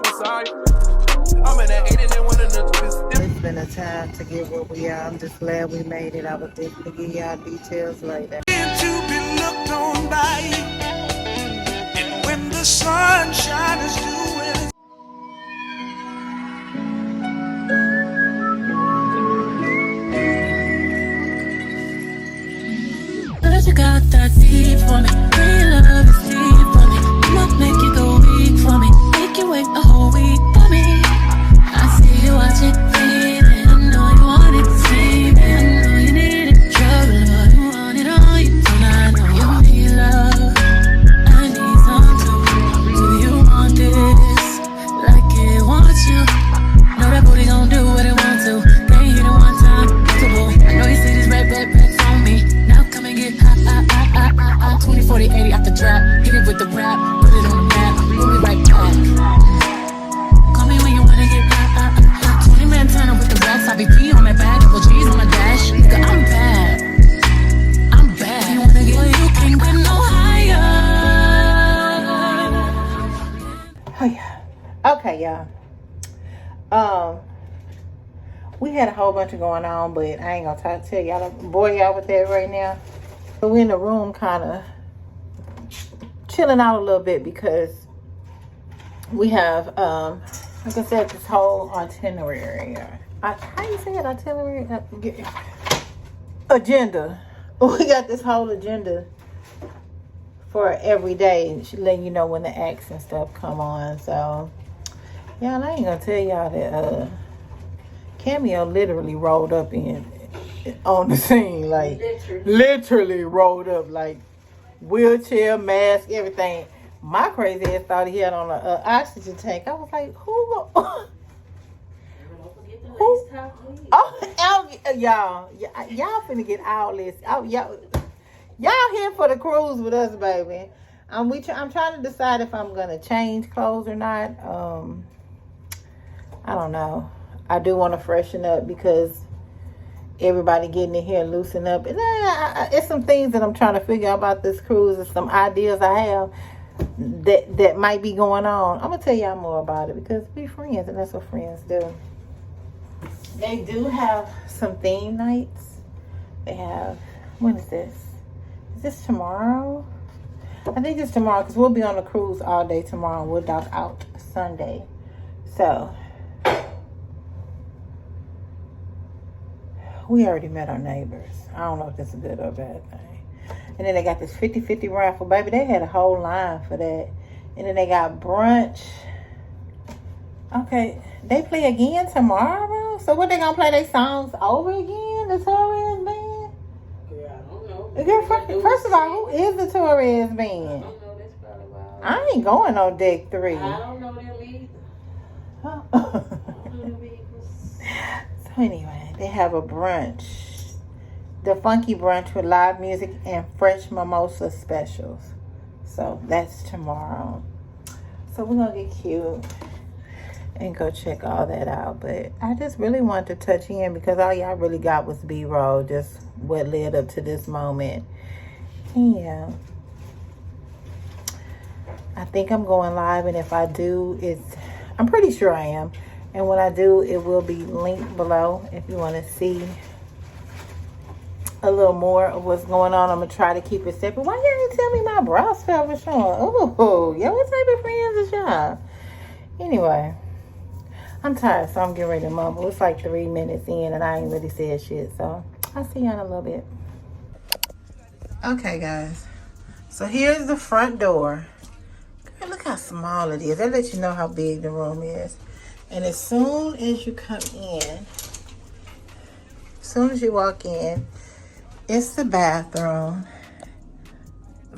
It's been a time to get where we are. I'm just glad we made it. I will definitely give y'all details later. To be looked on by you, and when the sunshine is doing. But you got that deep for me. Real love is deep for me. I'ma make you go weak for me. Make you wait a whole week for me. I see you watching, baby. I know you want it, same. I know you need it, trouble, Lord. You want it all, you don't. I know you need love. I need some too. Do you want this? Like it wants you. Know that booty gon' do what it wants to. Can't hit it one time, comfortable. I know you see these red backpacks on me. Now come and get hot. 20, 40, 80 out the trap. Hit it with the rap, put it on the map. We'll be right back. Call me when you wanna get hot. 20 man turn up with the racks. I be P on that bag, double G's on my dash. Nigga, I'm bad. I'm bad. You wanna get, well, you can't get no higher. Oh yeah. Okay, y'all. We had a whole bunch of going on, but I ain't gonna tell y'all, bore y'all with that right now. But we're in the room kind of chilling out a little bit because we have, like I said, this whole itinerary. How you say it? Itinerary? Agenda. We got this whole agenda for every day. She letting you know when the acts and stuff come on. So, y'all, I ain't gonna tell y'all that Cameo literally rolled up on the scene, like literally rolled up, like wheelchair, mask, everything. My crazy ass thought he had on an oxygen tank. I was like, who? Y'all finna get all this. Y'all here for the cruise with us, baby. I'm trying to decide if I'm gonna change clothes or not. I don't know. I do want to freshen up because everybody getting in here and loosen up. And it's some things that I'm trying to figure out about this cruise and some ideas I have that might be going on. I'm going to tell y'all more about it because we friends and that's what friends do. They do have some theme nights. They have, when is this? Is this tomorrow? I think it's tomorrow because we'll be on the cruise all day tomorrow and we'll dock out Sunday. So we already met our neighbors. I don't know if that's a good or bad thing. And then they got this 50-50 raffle. Baby, they had a whole line for that. And then they got brunch. Okay, they play again tomorrow? So what, they gonna play their songs over again? The Torres band? Yeah, I don't know. Girl, first of all, who is the Torres band? I don't know. That's probably wild. I ain't going on deck 3. I don't know them either. Oh. I don't know them either. So anyway, they have a brunch. The funky brunch with live music and fresh mimosa specials. So that's tomorrow. So we're going to get cute and go check all that out. But I just really wanted to touch in because all y'all really got was B-roll. Just what led up to this moment. Yeah. I think I'm going live. And if I do, I'm pretty sure I am. And when I do, it will be linked below if you want to see a little more of what's going on. I'm going to try to keep it separate. Why you didn't tell me my brow spell was showing? Oh, yeah, what type of friends is y'all? Anyway, I'm tired, so I'm getting ready to mumble. It's like 3 minutes in, and I ain't really said shit. So I'll see y'all in a little bit. Okay, guys. So here's the front door. Girl, look how small it is. That lets you know how big the room is. And as soon as you come in, as soon as you walk in, it's the bathroom.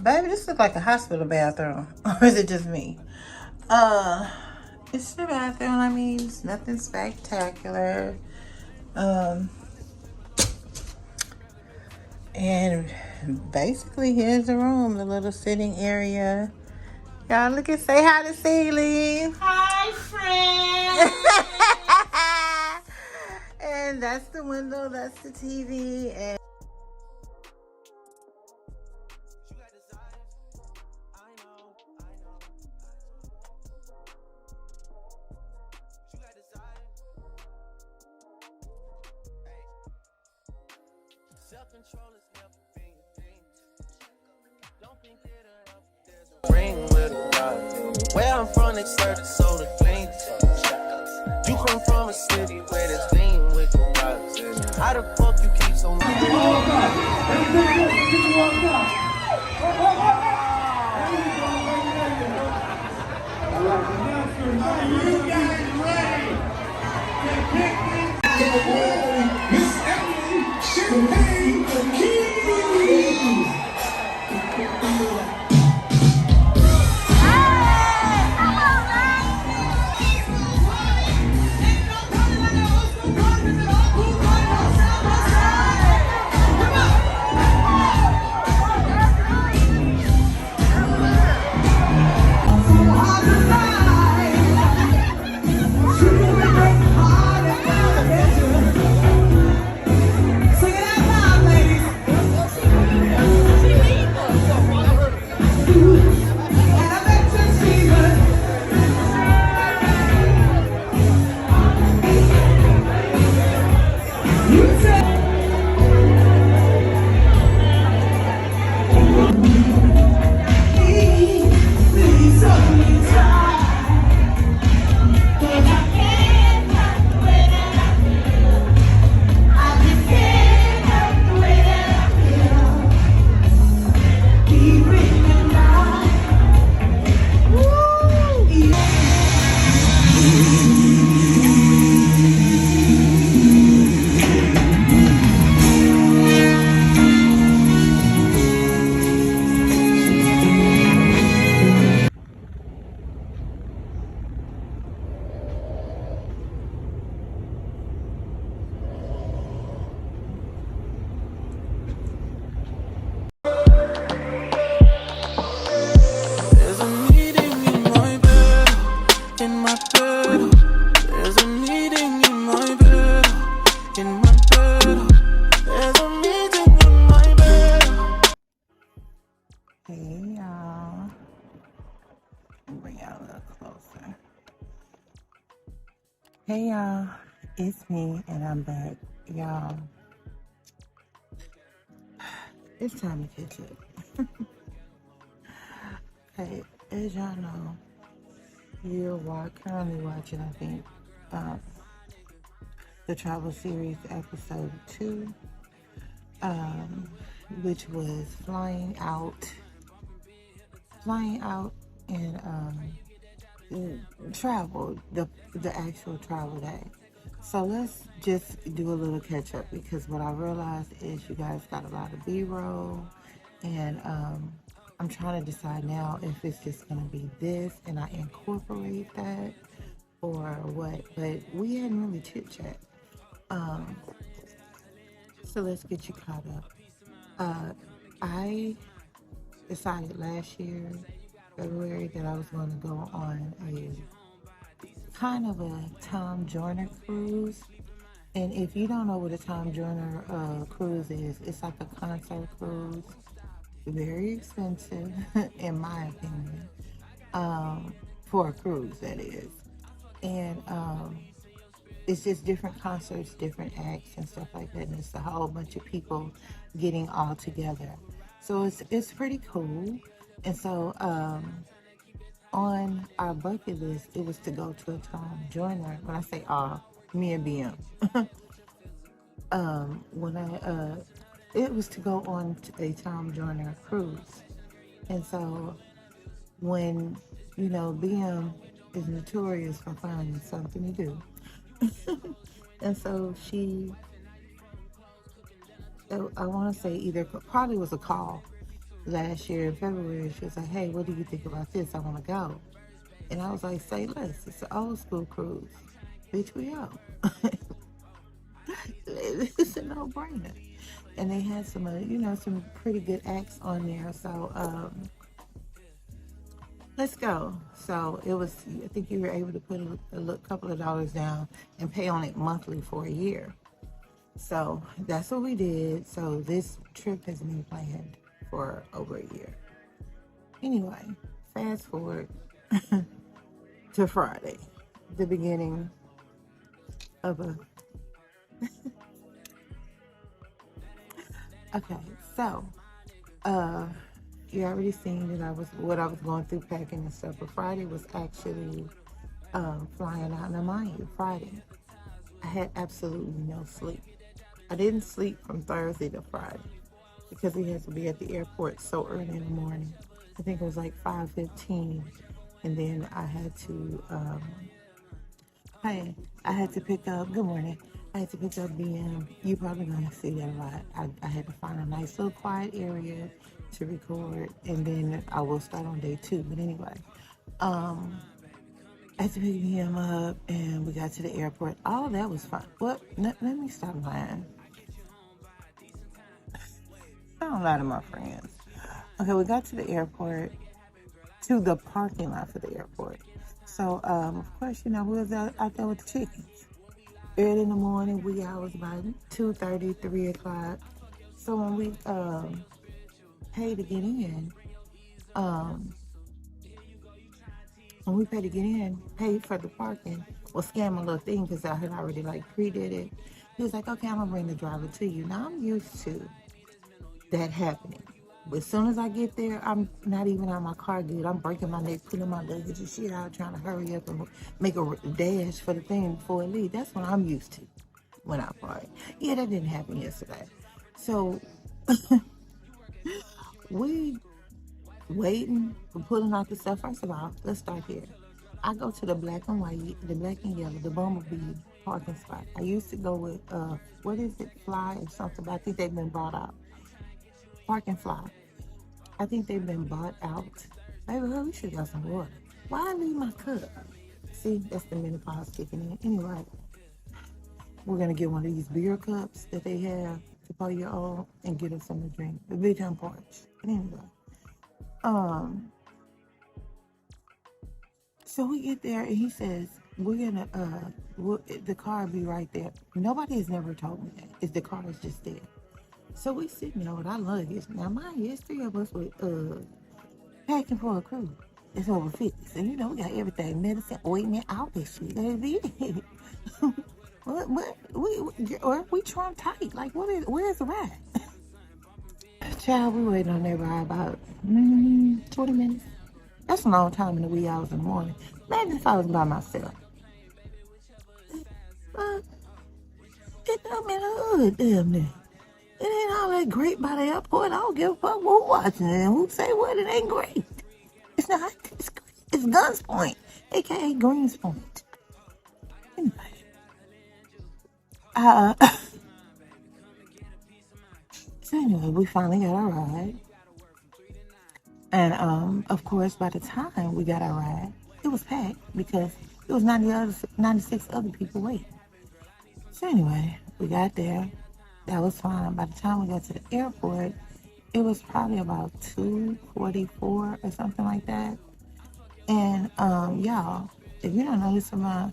Baby, this looks like a hospital bathroom. Or is it just me? It's the bathroom. I mean, it's nothing spectacular. And basically, here's the room, the little sitting area. Y'all look and say hi to Celie. Hi, friend. And that's the window, that's the TV. And Ring with a ride. Where I'm from, they serve the soda clean. You come from a city where there's lean with the rocks. How the fuck you keep so much? You guys ready to kick this? Miss Emily Champagne Keys. Hey y'all, bring y'all a little closer. Hey y'all, it's me and I'm back. Y'all, it's time to catch up. Hey, as y'all know, you're currently watching, I think, the travel series episode 2, which was flying out and travel, the actual travel day. So let's just do a little catch up, because what I realized is you guys got a lot of B-roll, and I'm trying to decide now if it's just going to be this and I incorporate that or what, but we hadn't really chit-chat. So let's get you caught up. I decided last year, February, that I was going to go on a kind of a Tom Joyner cruise. And if you don't know what a Tom Joyner cruise is, it's like a concert cruise. Very expensive, in my opinion, for a cruise, that is. And it's just different concerts, different acts and stuff like that. And it's a whole bunch of people getting all together. So it's pretty cool. And so on our bucket list, it was to go to a Tom Joyner. When I say me and BM. It was to go on a Tom Joyner cruise. And so when, BM is notorious for finding something to do. And so I want to say probably was a call last year in February. She was like, hey, what do you think about this? I want to go. And I was like, say less. It's an old school cruise. Bitch, we out. It's a no-brainer. And they had some, some pretty good acts on there. So, let's go. So it was, I think you were able to put a couple of dollars down and pay on it monthly for a year. So that's what we did. So this trip has been planned for over a year. Anyway, fast forward to Friday, the beginning of Okay, so you already seen that what I was going through packing and stuff. But Friday was actually flying out. Now, mind you, Friday I had absolutely no sleep. I didn't sleep from Thursday to Friday because we had to be at the airport so early in the morning. I think it was like 5:15, and then I had to I had to pick up. Good morning. I had to pick up BM. You probably gonna see that a lot. I had to find a nice little quiet area to record, and then I will start on day 2. But anyway, I had to pick him up, and we got to the airport. All that was fun. What? Let me stop lying. I don't lie to my friends. Okay, we got to the airport, to the parking lot for the airport. So, of course, we was out there with the chickens. Early in the morning, I was about 2:30, 3 o'clock. So when we paid to get in, paid for the parking, scam my little thing because I had already pre-did it. He was like, okay, I'm gonna bring the driver to you. Now I'm used to that happening. But as soon as I get there, I'm not even on my car good. I'm breaking my neck, putting my luggage and shit out, trying to hurry up and make a dash for the thing before it leaves. That's what I'm used to when I party. Yeah, that didn't happen yesterday. So we waiting for pulling out the stuff. First of all, let's start here. I go to the black and white, the black and yellow, the Bumblebee parking spot. I used to go with, what is it, Fly or something, but I think they've been bought out. Park and Fly. I think they've been bought out. Baby, we should got some water. Why I leave my cup? See, that's the menopause kicking in. Anyway, we're going to get one of these beer cups that they have to pour your own and get us something to drink. The big time porch. But anyway, so we get there and he says, we're going to, the car will be right there. Nobody has never told me that. The car is just there. So we sitting there with our luggage. Now, mind you, it's 3 of us with packing for a cruise. It's over 50. So, we got everything. Medicine, ointment, all this shit. That'll be it. we trump tight. Where's the ride? Child, we waiting on that ride about 20 minutes. That's a long time in the wee hours in the morning. Imagine if I was by myself. Get up in the hood, damn near. It ain't all that great by the airport. I don't give a fuck who's watching it and who say what. It ain't great. It's not. It's Guns Point, a.k.a. Greens Point. Anyway. So anyway, we finally got our ride. And, of course, by the time we got our ride, it was packed because there was 96 other people waiting. So anyway, we got there. That was fine. By the time we got to the airport, it was probably about 2:44 or something like that. And y'all, if you don't know this from my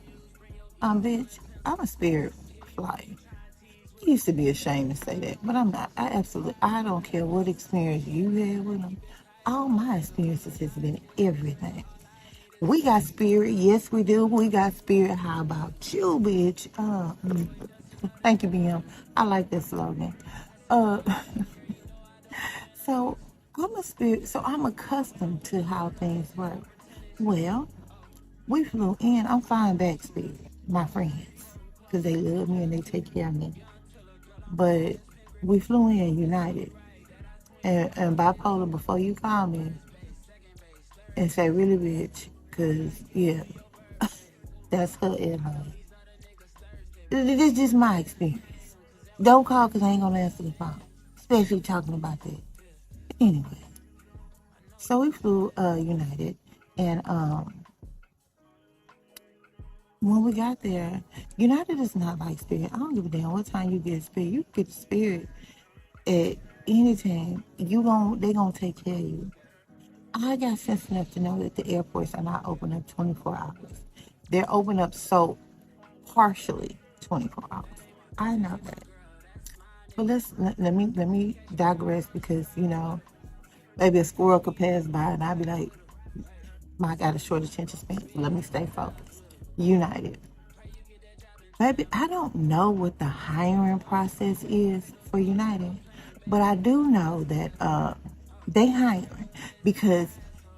bitch, I'm a spirit flyer. I used to be ashamed to say that, but I'm not. I don't care what experience you had with them. All my experiences has been everything. We got spirit, yes we do. We got spirit. How about you, bitch? Thank you, BM. I like that slogan. So I'm a spirit, so I'm accustomed to how things work. Well, we flew in. I'm flying back, spirit, my friends, because they love me and they take care of me. But we flew in United. And bipolar, before you call me and say, really, bitch, because, yeah, that's her and her. This is just my experience. Don't call because I ain't going to answer the phone, especially talking about that. Anyway, so we flew United, and when we got there, United is not like Spirit. I don't give a damn what time you get Spirit. You get Spirit at any time. They gonna take care of you. I got sense enough to know that the airports are not open up 24 hours. They're open up so partially 24 hours. I know that. But let me digress because, maybe a squirrel could pass by and I'd be like, I got a short attention span. Let me stay focused. United. Maybe I don't know what the hiring process is for United, But I do know that they hiring because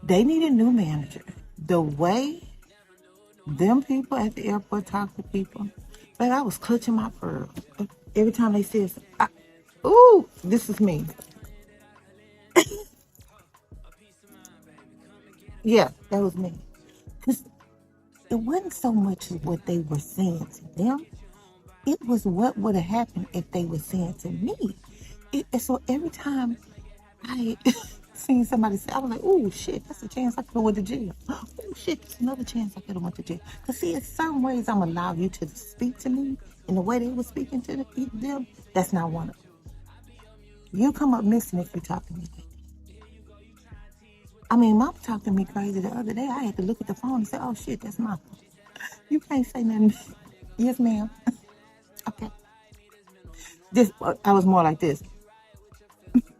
they need a new manager. The way them people at the airport talk to people, like I was clutching my pearls. Every time they said, ooh, this is me. Yeah, that was me. Because it wasn't so much as what they were saying to them. It was what would have happened if they were saying to me. So every time I seen somebody say, I was like, oh shit, that's a chance I could have went to jail. Oh shit, that's another chance I could have went to jail. Because see, in certain ways I'm allow you to speak to me in the way they were speaking to them. That's not one of them. You come up missing if you talk to me like that. I mean, Mom talked to me crazy the other day. I had to look at the phone and say, oh shit, that's Mom. You can't say nothing. Yes, ma'am. Okay. This, I was more like this. Because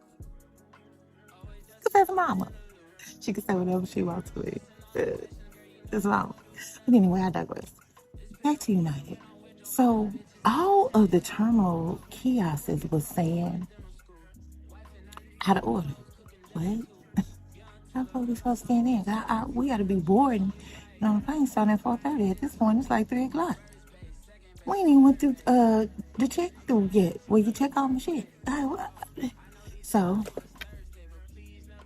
that's Mama. She can say whatever she wants to me. That's Mama. But anyway, I digress. Back to United. So, all of the terminal kiosks was saying, out of order. What? How are we supposed to scan in? We got to be boarding. On the plane starting at 4:30. At this point, it's like 3 o'clock. We ain't even went through the check through yet. Where you check all my shit. So,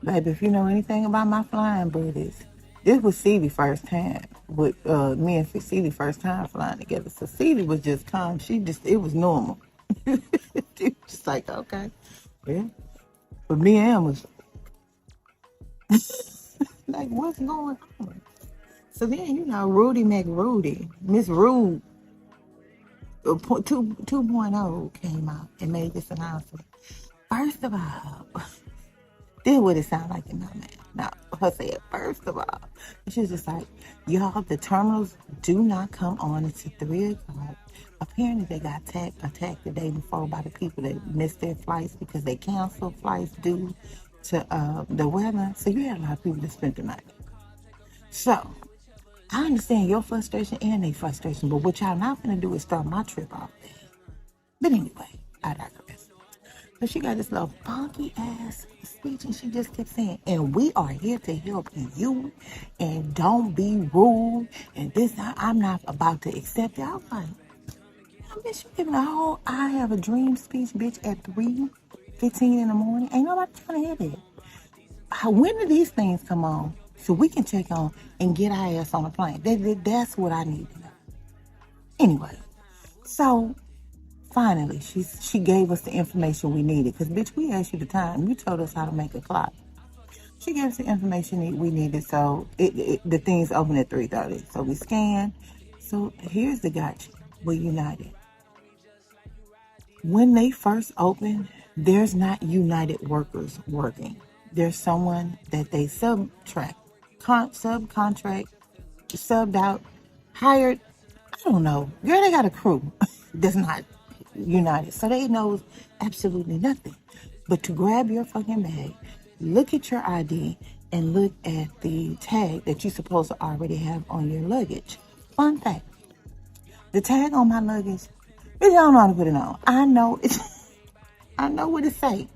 baby, if you know anything about my flying buddies, this was Celie first time. With me and Celie first time flying together. So Celie was just calm. It was normal. It was just like, okay. Yeah. But me and him was like, what's going on? So then, Rudy McRudy, Miss Rude, 2.0 came out and made this announcement. First of all, this is what it sounded like in my man. Now, her said, first of all, she was just like, y'all, the terminals do not come on until 3 o'clock. Apparently, they got attacked the day before by the people that missed their flights because they canceled flights due to the weather. So you had a lot of people that spent the night. So, I understand your frustration and their frustration, but what y'all not gonna do is start my trip off there. But anyway, I digress. So she got this little funky ass speech and she just kept saying, and we are here to help you and don't be rude and this, I'm not about to accept it. I was like, bitch, you giving a whole I have a dream speech, bitch, at 3:15 in the morning. Ain't nobody trying to hear that. When do these things come on? So we can check on and get our ass on a plane. That's what I need to know. Anyway, so finally, she gave us the information we needed. Because, bitch, we asked you the time. You told us how to make a clock. She gave us the information we needed. So the things open at 3:30. So we scanned. So here's the gotcha with United. When they first opened, there's not United workers working. There's someone that they subcontract, subbed out, hired. I don't know. Girl, they got a crew that's not United. So they knows absolutely nothing. But to grab your fucking bag, look at your ID, and look at the tag that you're supposed to already have on your luggage. Fun fact. The tag on my luggage, bitch, I don't know how to put it on. I know what it say.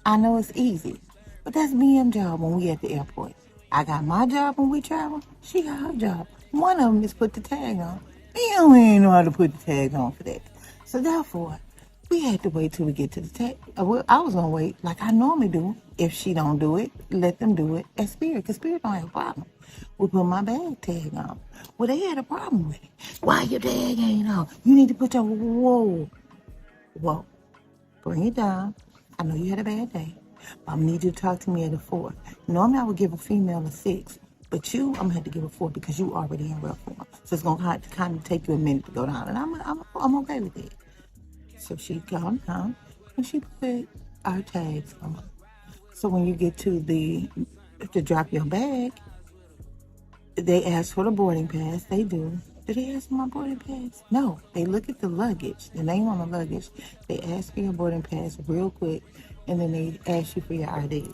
I know it's easy. But that's BM's job when we at the airport. I got my job when we travel. She got her job. One of them is put the tag on. BM ain't know how to put the tag on for that. So therefore, we had to wait till we get to the tag. I was going to wait like I normally do. If she don't do it, let them do it at Spirit. Because Spirit don't have a problem. We put my bag tag on. Well, they had a problem with it. Why your tag ain't on? You need to put your, whoa. Bring it down. I know you had a bad day. But I'm going to need you to talk to me at a 4. Normally, I would give a female a 6. But you, I'm going to have to give a 4 because you already in rough form. So it's going to kind of take you a minute to go down. And I'm okay with it. So she calmed down and she put our tags on. So when you get to drop your bag, they ask for the boarding pass. They do. Did they ask for my boarding pass? No. They look at the luggage, the name on the luggage. They ask for your boarding pass real quick, and then they ask you for your ID.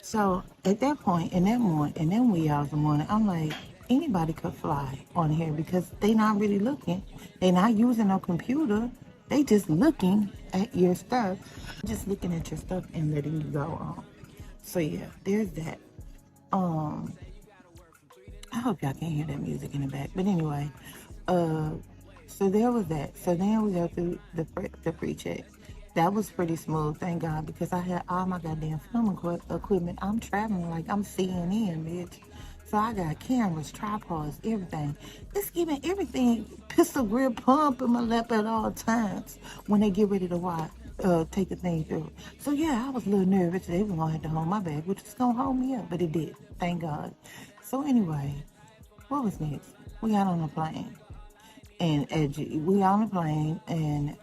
So at that point, in that wee hours of the morning, I'm like, anybody could fly on here because they not really looking. They not using no computer. They just looking at your stuff, just looking at your stuff and letting you go on. So yeah, there's that. I hope y'all can hear that music in the back. But anyway, so there was that. So then we go through the pre-check. That was pretty smooth, thank God, because I had all my goddamn film equipment. I'm traveling like I'm CNN, bitch. So I got cameras, tripods, everything. It's giving everything pistol grip pump in my lap at all times when they get ready to watch, take the thing through. So yeah, I was a little nervous. They were gonna have to hold my bag, which was gonna hold me up, but it did, thank God. So anyway, what was next? We got on the plane, and we on the plane, and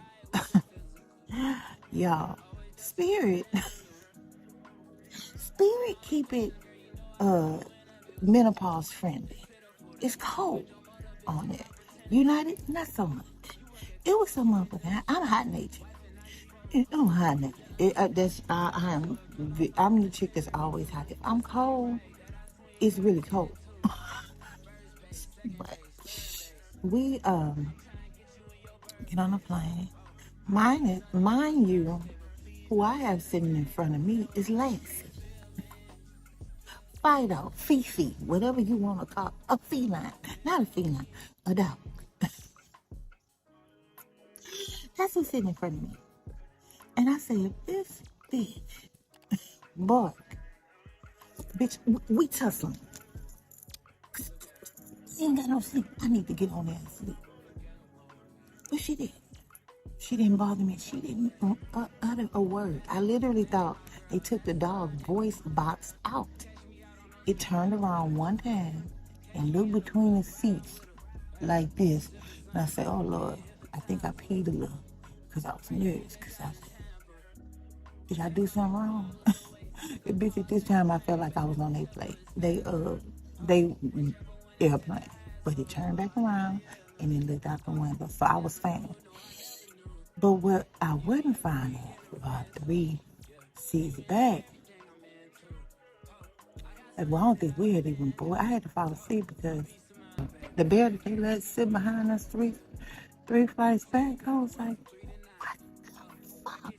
y'all, Spirit keep it menopause friendly. It's cold on it. United, not so much. It was some motherfucker. I'm hot natured. I'm hot natured. I'm the chick that's always hot. If I'm cold, it's really cold. But we get on the plane. Mind you, who I have sitting in front of me is Lacey. Fido, Fifi, whatever you want to call a feline. Not a feline, a dog. That's who's sitting in front of me. And I said, this bitch, bark. Bitch, we tussling. She ain't got no sleep. I need to get on there and sleep. But she did. She didn't bother me. She didn't utter a word. I literally thought they took the dog voice box out. It turned around one time and looked between the seats like this. And I said, oh, Lord, I think I peed a little because I was nervous. Because I said, did I do something wrong? Bitch, at this time, I felt like I was on their plate. They airplane. But it turned back around and then looked out the window. So I was fine. But what I wasn't fine is about 3 seats back. Well, I don't think we had even bored. I had to fall asleep because the bed that they let sit behind us three flights back, I was like, what the fuck?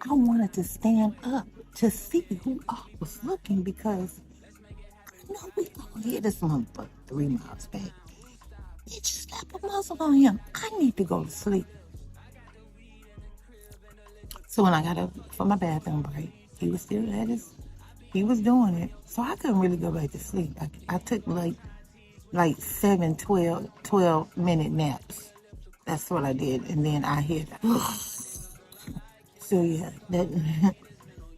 I wanted to stand up to see who I was looking because I know we gonna hear this motherfucker 3 miles back. Bitch, slap a muzzle on him. I need to go to sleep. So when I got up for my bathroom break, he was still at he was doing it. So I couldn't really go back to sleep. I took like 7, 12 minute naps. That's what I did. And then I hit. So yeah, that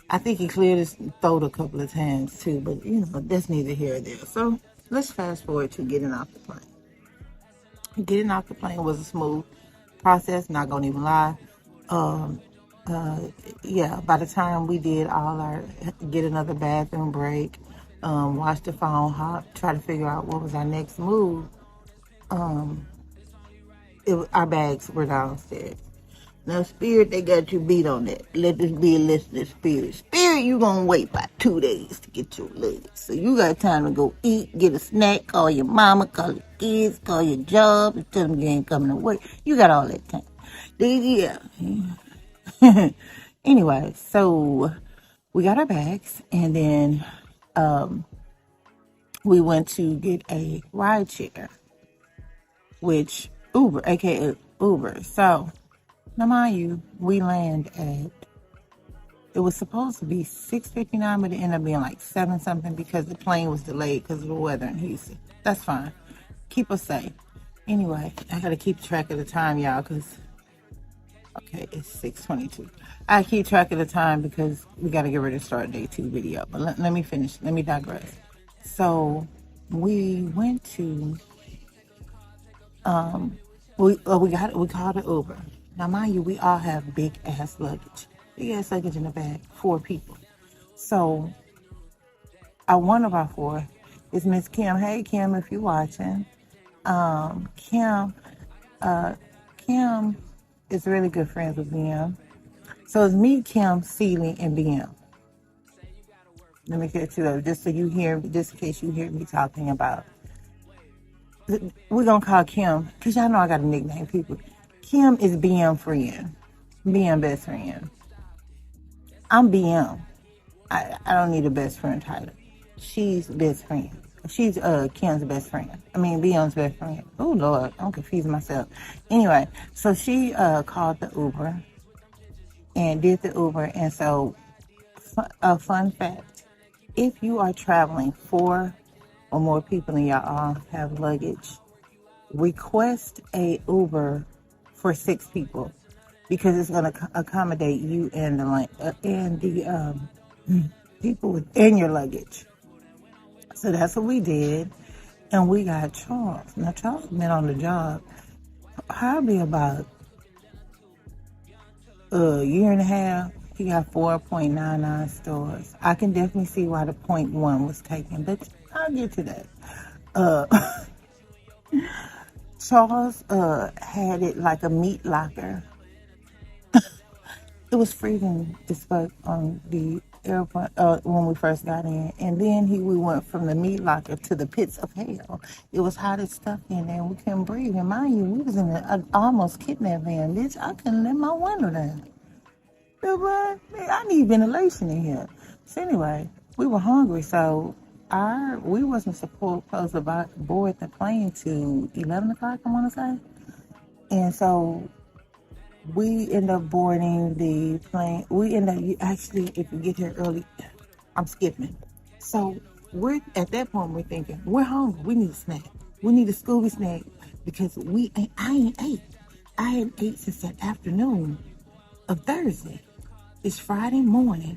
I think he cleared his throat a couple of times too, but you know, that's neither here or there. So let's fast forward to getting off the plane. Getting off the plane was a smooth process, not gonna even lie. Yeah, by the time we did get another bathroom break, watch the phone, try to figure out what was our next move, our bags were downstairs. Now, Spirit, they got you beat on that. Let this be a lesson to Spirit. Spirit, you gonna wait about 2 days to get your luggage. So you got time to go eat, get a snack, call your mama, call your kids, call your job, and tell them you ain't coming to work. You got all that time. Yeah. Anyway, so we got our bags, and then we went to get a ride share, which Uber, aka Uber. So now mind you, we land at, it was supposed to be 6:59, but it ended up being like 7 something because the plane was delayed because of the weather in Houston. That's fine. Keep us safe. Anyway, I gotta keep track of the time, y'all, because okay, it's 6:22. I keep track of the time because we got to get ready to start day 2 video. But let me finish. Let me digress. So we went to, we called an Uber. Now, mind you, we all have big ass luggage. Big ass luggage in the bag, 4 people. So one of our 4 is Miss Kim. Hey, Kim, if you're watching. Kim is really good friends with BM. So it's me, Kim, Celie, and BM. Let me get to that just so you hear, just in case you hear me talking about. We're gonna call Kim, because y'all know I got a nickname, people. Kim is BM friend. BM best friend. I'm BM. I don't need a best friend title. She's best friend. She's Kim's best friend. I mean BM's best friend. Oh Lord, I'm confusing myself. Anyway, so she called the Uber and did the Uber, and so a fun fact: if you are traveling 4 or more people and y'all all have luggage, request a Uber for 6 people because it's going to accommodate you and the people within your luggage. So that's what we did, and we got Charles. Now Charles been on the job probably about a year and a half. He got 4.99 stores. I can definitely see why the .1 was taken, but I'll get to that. Charles had it like a meat locker. It was freezing as fuck on the airport when we first got in, and then we went from the meat locker to the pits of hell. It was hot as stuff in there, and we couldn't breathe. And mind you, we was in an almost kidnapped van, bitch. I couldn't let my window down. I need ventilation in here. So anyway, we were hungry, so we wasn't supposed to board the plane to 11 o'clock, I want to say. And so we end up boarding the plane. Actually, if you get here early, I'm skipping. So at that point, we're thinking, we're hungry. We need a snack. We need a Scooby snack because I ain't ate. I hadn't ate since that afternoon of Thursday. It's Friday morning,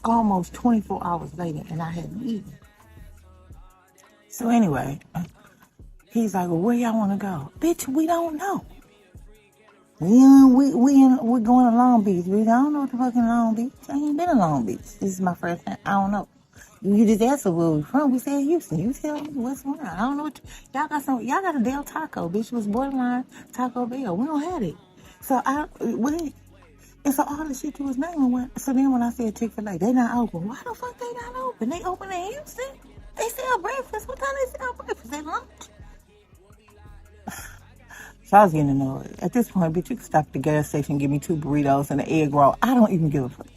almost 24 hours later, and I hadn't eaten. So anyway, he's like, well, where y'all want to go? Bitch, we don't know. We're going to Long Beach. We don't know what the fucking Long Beach. I ain't been to Long Beach. This is my first time. I don't know. You just asked us where we from. We said Houston. You tell me what's going on. I don't know what y'all got a Del Taco. Bitch was borderline Taco Bell. We don't have it. So and so all the shit you was naming went. So then when I said Chick-fil-A, they not open. Why the fuck they not open? They open in Houston. They sell breakfast. What time they sell breakfast? At lunch? So I was getting annoyed. At this point, bitch, you can stop at the gas station and give me 2 burritos and an egg roll. I don't even give a fuck.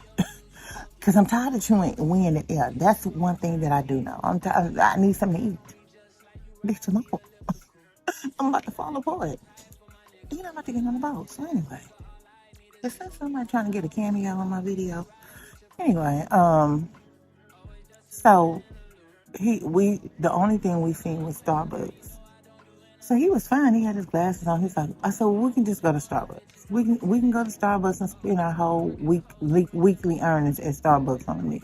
Because I'm tired of chewing wind in the air. That's one thing that I do know. I need something to eat. Bitch, I'm old. I'm about to fall apart. You're not about to get on the boat. So anyway. Is that somebody trying to get a cameo on my video? Anyway, so the only thing we seen was Starbucks. So he was fine. He had his glasses on. He's like, I said, well, we can just go to Starbucks. We can go to Starbucks and spend our whole weekly earnings at Starbucks on a meal.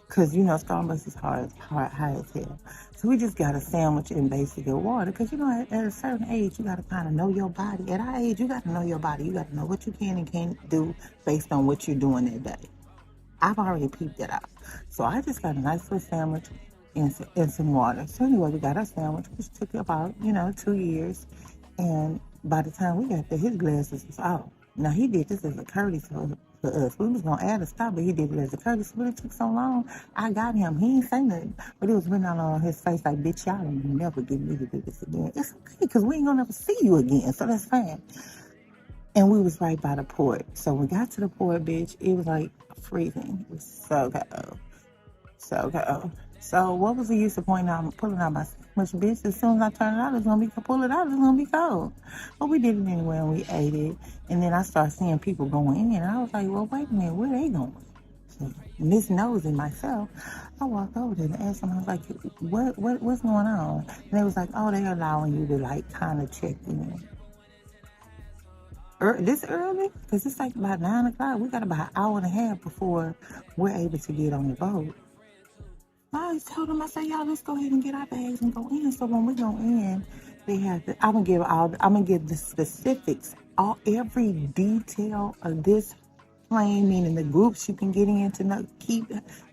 Because, Starbucks is high as hell. So we just got a sandwich and basically water. Because, at a certain age, you got to kind of know your body. At our age, you got to know your body. You got to know what you can and can't do based on what you're doing that day. I've already peeped that out. So I just got a nice little sandwich and some water. So anyway, we got our sandwich, which took about, 2 years. And by the time we got there, his glasses was out. Now, he did this as a courtesy for us. We was going to add a stop, but he did it as a courtesy. But it took so long, I got him. He ain't saying nothing. But it was written out on his face like, bitch, y'all ain't never get me to do this again. It's okay, because we ain't going to ever see you again. So that's fine. And we was right by the port. So when we got to the port, bitch, it was like freezing. It was so cold. So cold. So what was the use of pulling out my much bitch? As soon as I turn it out, it's gonna be cold. But we did it anyway, and we ate it. And then I started seeing people going in, and I was like, well, wait a minute, where they going? So Miss Nosy myself, I walked over there and asked them, I was like, what's going on? And they was like, oh, they're allowing you to like kind of check in. This early? Because it's like about 9 o'clock. We got about an hour and a half before we're able to get on the boat. I told them, I said, y'all, let's go ahead and get our bags and go in. So when we go in, they have to, I'm gonna give the specifics, every detail of this plane, meaning the groups you can get in to know,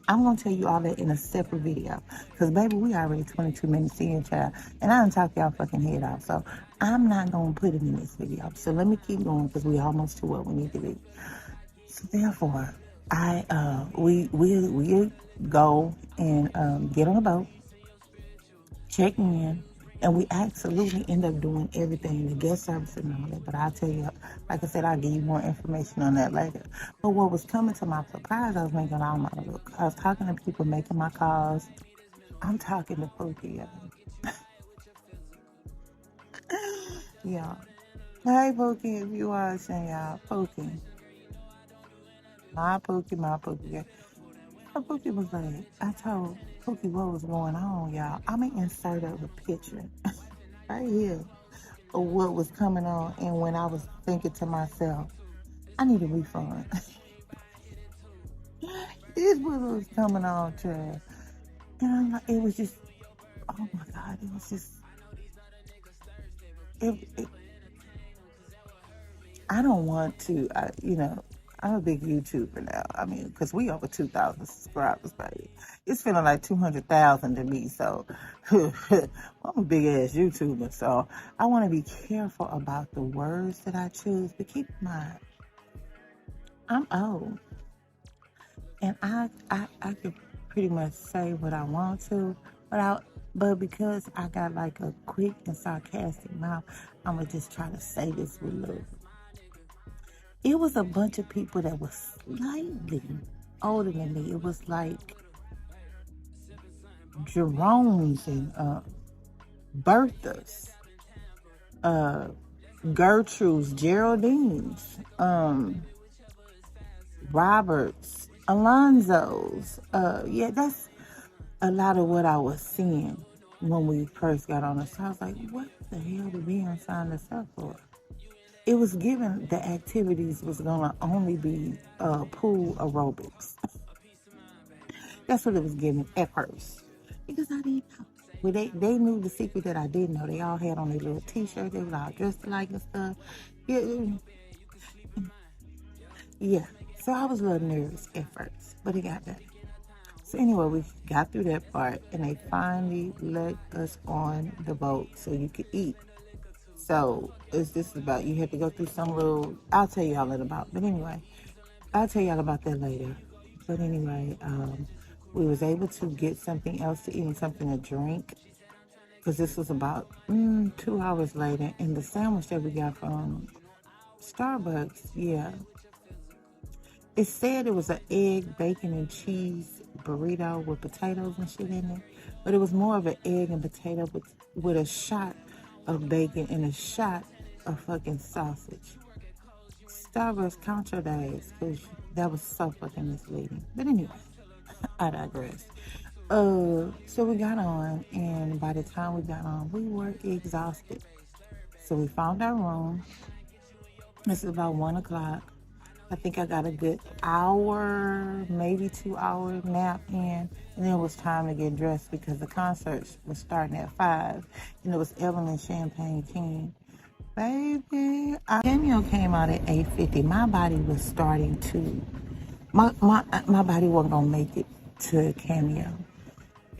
I'm gonna tell you all that in a separate video. Because baby, we already 22 minutes in, child. And I done talked y'all fucking head off. So I'm not gonna put it in this video. So let me keep going because we almost to where we need to be. So therefore, we go and get on a boat, check in, And we absolutely end up doing everything, the guest service and all that. But I'll tell you, like I said, I'll give you more information on that later. But what was coming to my surprise, I was making all my look. I was talking to people, making my calls. I'm talking to Pookie, y'all. Yeah. Hey, Pookie, if you are saying y'all, Pookie. My Pookie. Yeah. So Pookie was like, I told Pookie what was going on, y'all. I'm going to insert up a picture right here of what was coming on. And when I was thinking to myself, I need a refund. This was what was coming on, Chad. And I'm like, it was just, oh my God, it was just, I don't want to, I'm a big YouTuber now. I mean, because we over 2,000 subscribers, baby. It's feeling like 200,000 to me. So I'm a big ass YouTuber. So I want to be careful about the words that I choose. But keep in mind, I'm old. And I could pretty much say what I want to. But because I got like a quick and sarcastic mouth, I'm going to just try to say this with love. It was a bunch of people that was slightly older than me. It was like Jerome's and Bertha's, Gertrude's, Geraldine's, Robert's, Alonzo's. Yeah, that's a lot of what I was seeing when we first got on the show. I was like, what the hell did BM sign us up for? It was given the activities was gonna only be pool aerobics. That's what it was given at first. Because I didn't know. Well, they knew the secret that I didn't know. They all had on their little t-shirts. They were all dressed alike and stuff. Yeah. So I was a little nervous at first, but it got better. So anyway, we got through that part, and they finally let us on the boat so you could eat. So it's just about, you had to go through some little, I'll tell you all that about. But anyway, I'll tell y'all about that later. But anyway, we was able to get something else to eat and something to drink. Because this was about 2 hours later. And the sandwich that we got from Starbucks, yeah. It said it was an egg, bacon, and cheese burrito with potatoes and shit in it. But it was more of an egg and potato with a shot of bacon and a shot of fucking sausage. Starbucks, count your days, because that was so fucking misleading. But anyway, I digress. So we got on, and by the time we got on, we were exhausted. So we found our room. This is about 1 o'clock. I think I got a good hour, maybe 2 hour nap in, and then it was time to get dressed because the concert was starting at 5, and it was Evelyn Champagne King. Baby, Cameo came out at 8:50. My body was starting to, my body wasn't gonna make it to Cameo,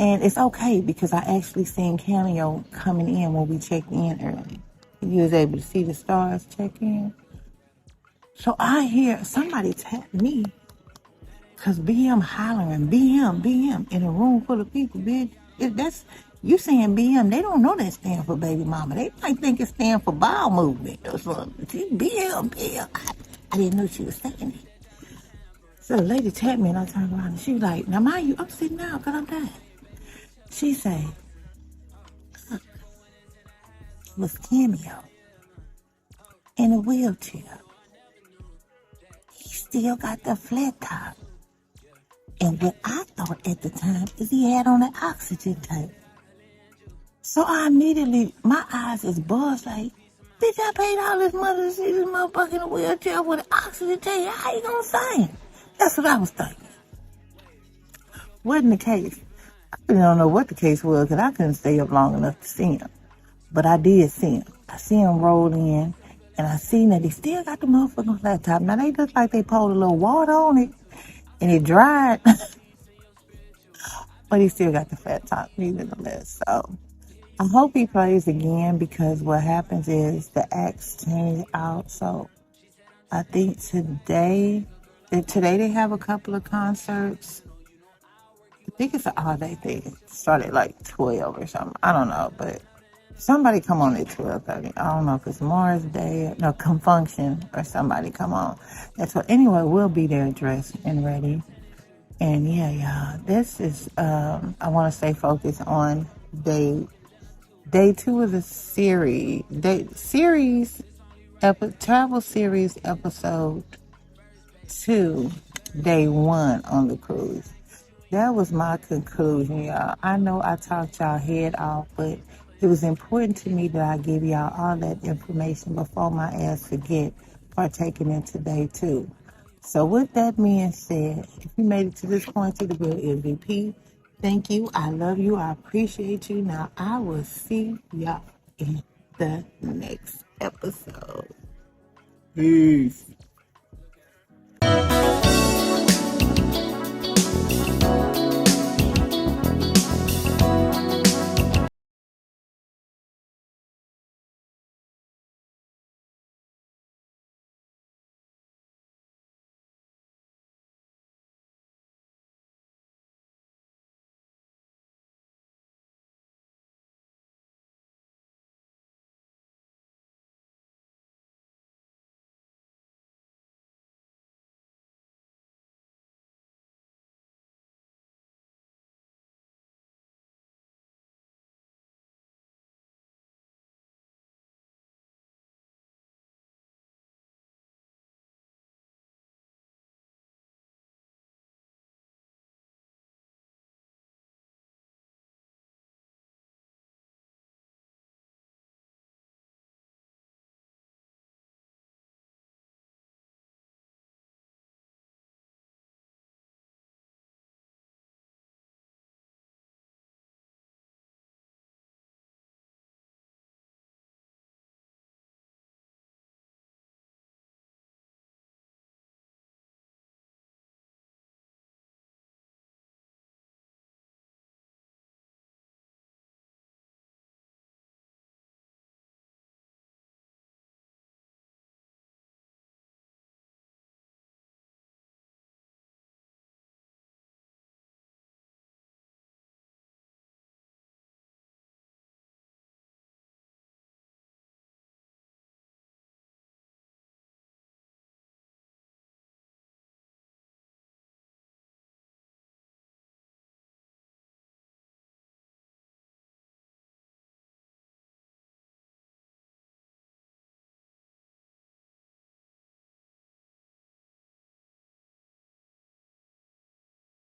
and it's okay because I actually seen Cameo coming in when we checked in early. You was able to see the stars check in. So I hear somebody tap me because BM hollering, BM, in a room full of people, bitch. You saying BM, they don't know that stand for baby mama. They might think it stand for bowel movement or something. BM. I didn't know she was saying it. So the lady tapped me and I turned around and she was like, now mind you, I'm sitting down because I'm tired. She said, look, it was Cameo in a wheelchair. Still got the flat top. And what I thought at the time is he had on an oxygen tank. So I immediately, my eyes is buzzed like, bitch, I paid all this money to see this motherfucker in a wheelchair with an oxygen tank. How you gonna sing? That's what I was thinking. Wasn't the case. I really don't know what the case was because I couldn't stay up long enough to see him. But I did see him. I see him roll in. And I seen that he still got the motherfucking flat top. Now, they look like they poured a little water on it. And it dried. But he still got the flat top, nevertheless. So, I hope he plays again because what happens is the acts change out. So, I think today they have a couple of concerts. I think it's an all-day thing. It started like 12 or something. I don't know, but Somebody come on at 12:30. I don't know if it's Mars Day, no, Confunction, or somebody come on. That's what. Anyway, we'll be there dressed and ready. And yeah, y'all, this is. I want to stay focused on day 2 of the series. Travel series episode 2, day 1 on the cruise. That was my conclusion, y'all. I know I talked y'all head off, but it was important to me that I give y'all all that information before my ass forget partaking into day 2. So with that being said, if you made it to this point to the real MVP, thank you. I love you. I appreciate you. Now I will see y'all in the next episode. Peace.